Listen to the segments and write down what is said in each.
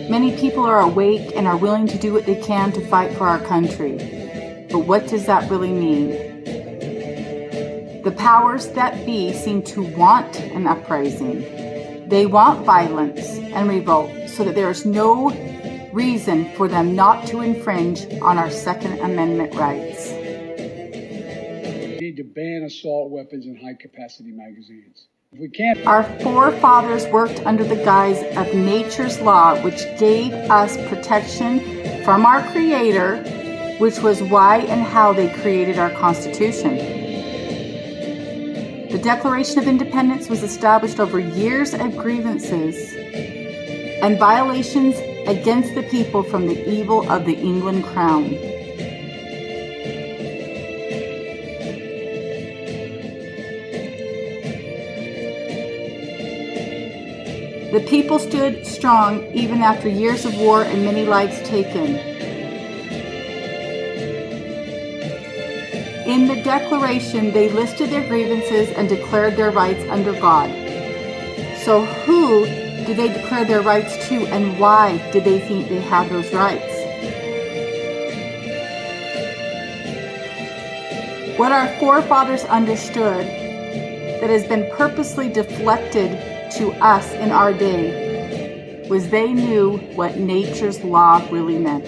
Many people are awake and are willing to do what they can to fight for our country. But what does that really mean? The powers that be seem to want an uprising. They want violence and revolt so that there is no reason for them not to infringe on our Second Amendment rights. We need to ban assault weapons and high-capacity magazines. If we can't. Our forefathers worked under the guise of nature's law, which gave us protection from our Creator, which was why and how they created our Constitution. The Declaration of Independence was established over years of grievances and violations against the people from the evil of the England crown. The people stood strong even after years of war and many lives taken. In the Declaration, they listed their grievances and declared their rights under God. So who did they declare their rights to, and why did they think they had those rights? What our forefathers understood that has been purposely deflected to us in our day was they knew what nature's law really meant.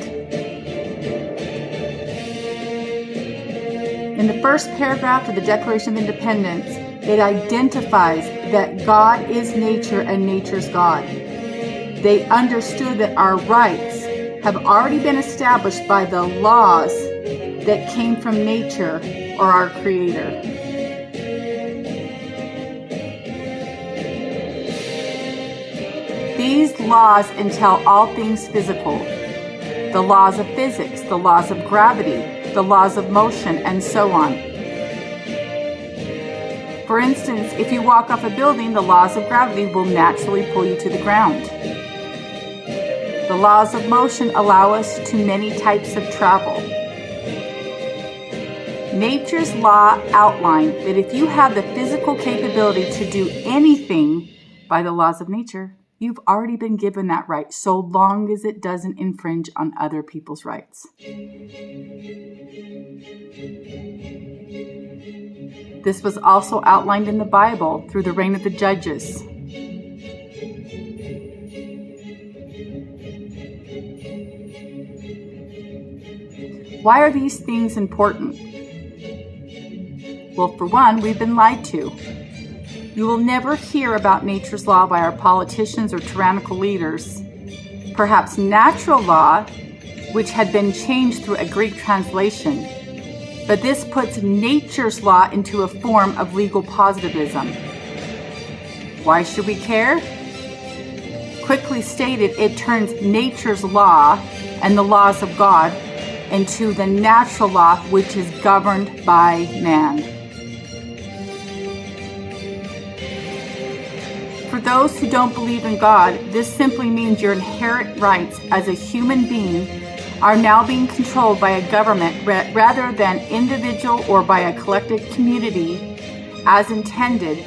In the first paragraph of the Declaration of Independence, it identifies that God is nature and nature's God. They understood that our rights have already been established by the laws that came from nature or our Creator. These laws entail all things physical, the laws of physics, the laws of gravity, the laws of motion, and so on. For instance, if you walk off a building, the laws of gravity will naturally pull you to the ground. The laws of motion allow us to many types of travel. Nature's law outlined that if you have the physical capability to do anything by the laws of nature, you've already been given that right, so long as it doesn't infringe on other people's rights. This was also outlined in the Bible through the reign of the judges. Why are these things important? Well, for one, we've been lied to. You will never hear about nature's law by our politicians or tyrannical leaders. Perhaps natural law, which had been changed through a Greek translation. But this puts nature's law into a form of legal positivism. Why should we care? Quickly stated, it turns nature's law and the laws of God into the natural law, which is governed by man. For those who don't believe in God, this simply means your inherent rights as a human being are now being controlled by a government rather than individual or by a collective community as intended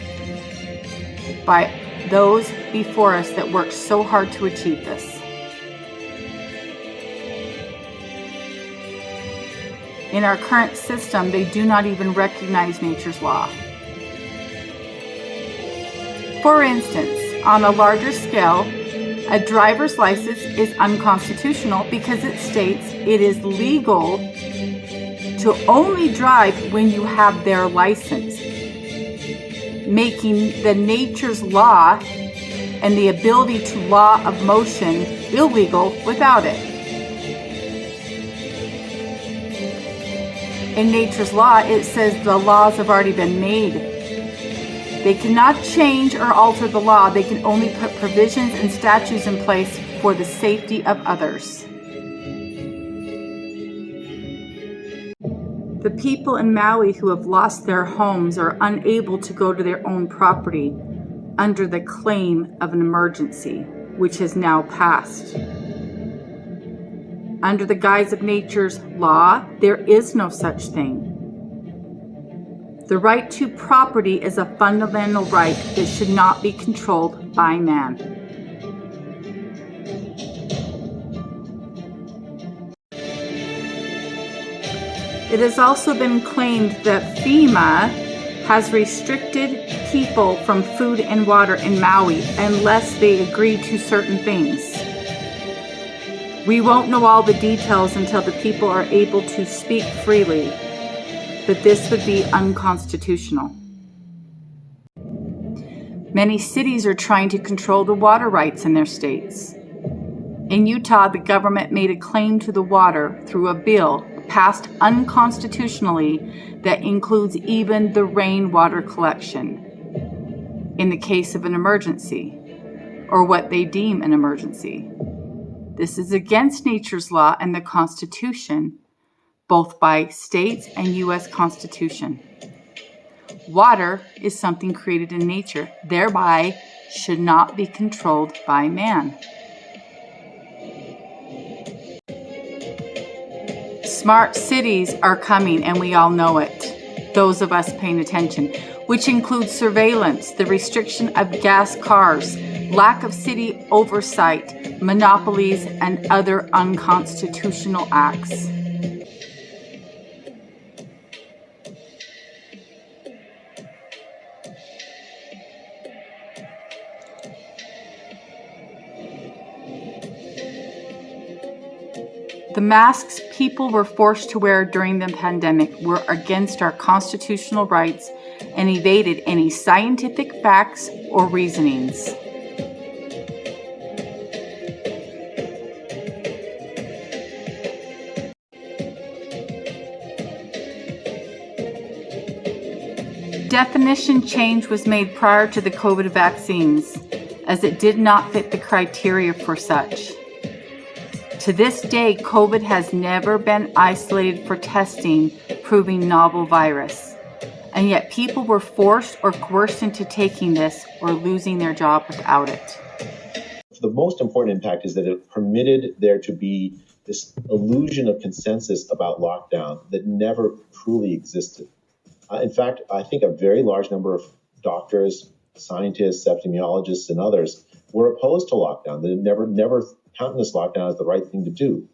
by those before us that worked so hard to achieve this. In our current system, they do not even recognize nature's law. For instance, on a larger scale, a driver's license is unconstitutional because it states it is legal to only drive when you have their license, making the nature's law and the ability to law of motion illegal without it. In nature's law, it says the laws have already been made. They cannot change or alter the law. They can only put provisions and statutes in place for the safety of others. The people in Maui who have lost their homes are unable to go to their own property under the claim of an emergency, which has now passed. Under the guise of nature's law, there is no such thing. The right to property is a fundamental right that should not be controlled by man. It has also been claimed that FEMA has restricted people from food and water in Maui unless they agree to certain things. We won't know all the details until the people are able to speak freely, but this would be unconstitutional. Many cities are trying to control the water rights in their states. In Utah, the government made a claim to the water through a bill passed unconstitutionally that includes even the rainwater collection in the case of an emergency, or what they deem an emergency. This is against nature's law and the Constitution, both by states and U.S. Constitution. Water is something created in nature, thereby should not be controlled by man. Smart cities are coming, and we all know it, those of us paying attention, which includes surveillance, the restriction of gas cars, lack of city oversight, monopolies, and other unconstitutional acts. The masks people were forced to wear during the pandemic were against our constitutional rights and evaded any scientific facts or reasonings. Definition change was made prior to the COVID vaccines, as it did not fit the criteria for such. To this day, COVID has never been isolated for testing proving novel virus, and yet people were forced or coerced into taking this or losing their job without it. The most important impact is that it permitted there to be this illusion of consensus about lockdown that never truly existed. In fact, I think a very large number of doctors, scientists, epidemiologists, and others were opposed to lockdown. They never countenance lockdown as the right thing to do.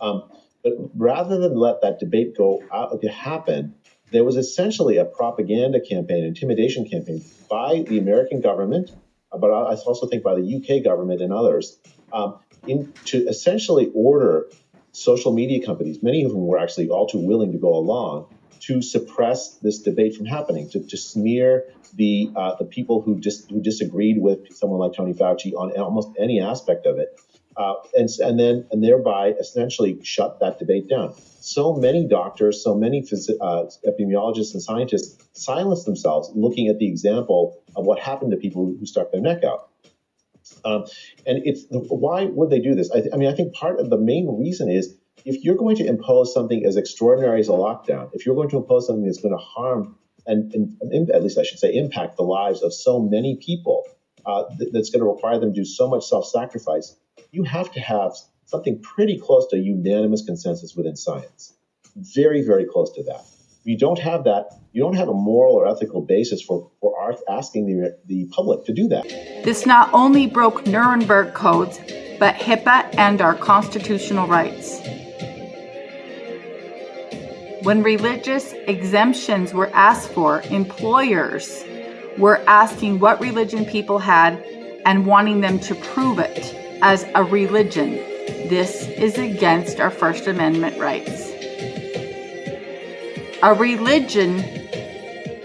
But rather than let that debate go out to happen, there was essentially a propaganda campaign, intimidation campaign by the American government, but I also think by the UK government and others, to essentially order social media companies, many of whom were actually all too willing to go along, to suppress this debate from happening, to smear the people who disagreed with someone like Tony Fauci on almost any aspect of it, and thereby essentially shut that debate down. So many doctors, so many epidemiologists and scientists silenced themselves, looking at the example of what happened to people who stuck their neck out. And why would they do this? I think part of the main reason is, if you're going to impose something as extraordinary as a lockdown, if you're going to impose something that's going to harm and at least I should say impact the lives of so many people, that's going to require them to do so much self-sacrifice, you have to have something pretty close to unanimous consensus within science. Very, very close to that. If you don't have that, you don't have a moral or ethical basis for asking the public to do that. This not only broke Nuremberg codes, but HIPAA and our constitutional rights. When religious exemptions were asked for, employers were asking what religion people had and wanting them to prove it as a religion. This is against our First Amendment rights. A religion,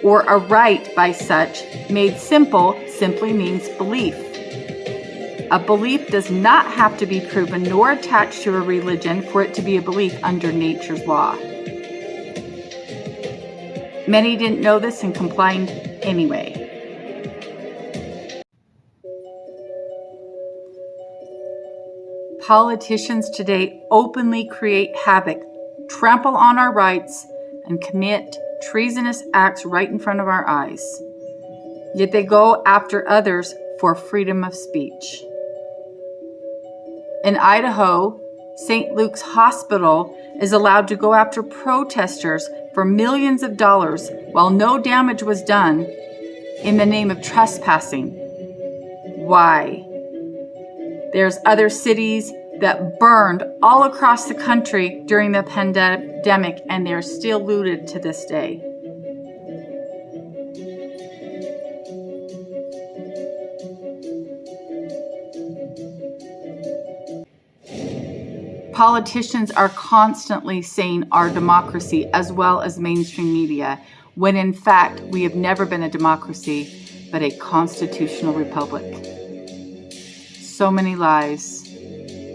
or a right by such, made simple, simply means belief. A belief does not have to be proven nor attached to a religion for it to be a belief under nature's law. Many didn't know this and complied anyway. Politicians today openly create havoc, trample on our rights, and commit treasonous acts right in front of our eyes. Yet they go after others for freedom of speech. In Idaho, St. Luke's Hospital is allowed to go after protesters for millions of dollars while no damage was done in the name of trespassing. Why? There's other cities that burned all across the country during the pandemic, and they're still looted to this day. Politicians are constantly saying our democracy as well as mainstream media, when in fact we have never been a democracy, but a constitutional republic. So many lies.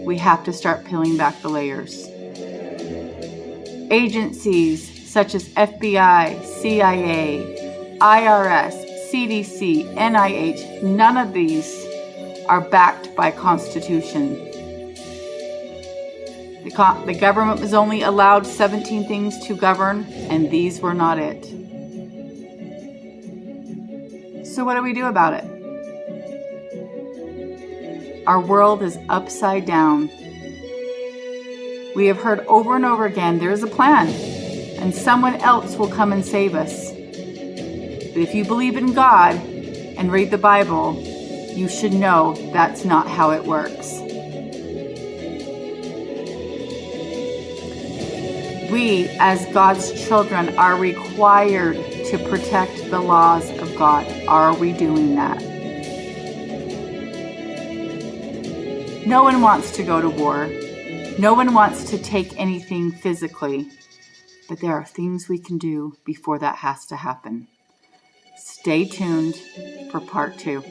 We have to start peeling back the layers. Agencies such as FBI, CIA, IRS, CDC, NIH, none of these are backed by Constitution. The government was only allowed 17 things to govern, and these were not it. So what do we do about it? Our world is upside down. We have heard over and over again, there is a plan, and someone else will come and save us. But if you believe in God and read the Bible, you should know that's not how it works. We, as God's children, are required to protect the laws of God. Are we doing that? No one wants to go to war. No one wants to take anything physically. But there are things we can do before that has to happen. Stay tuned for part 2.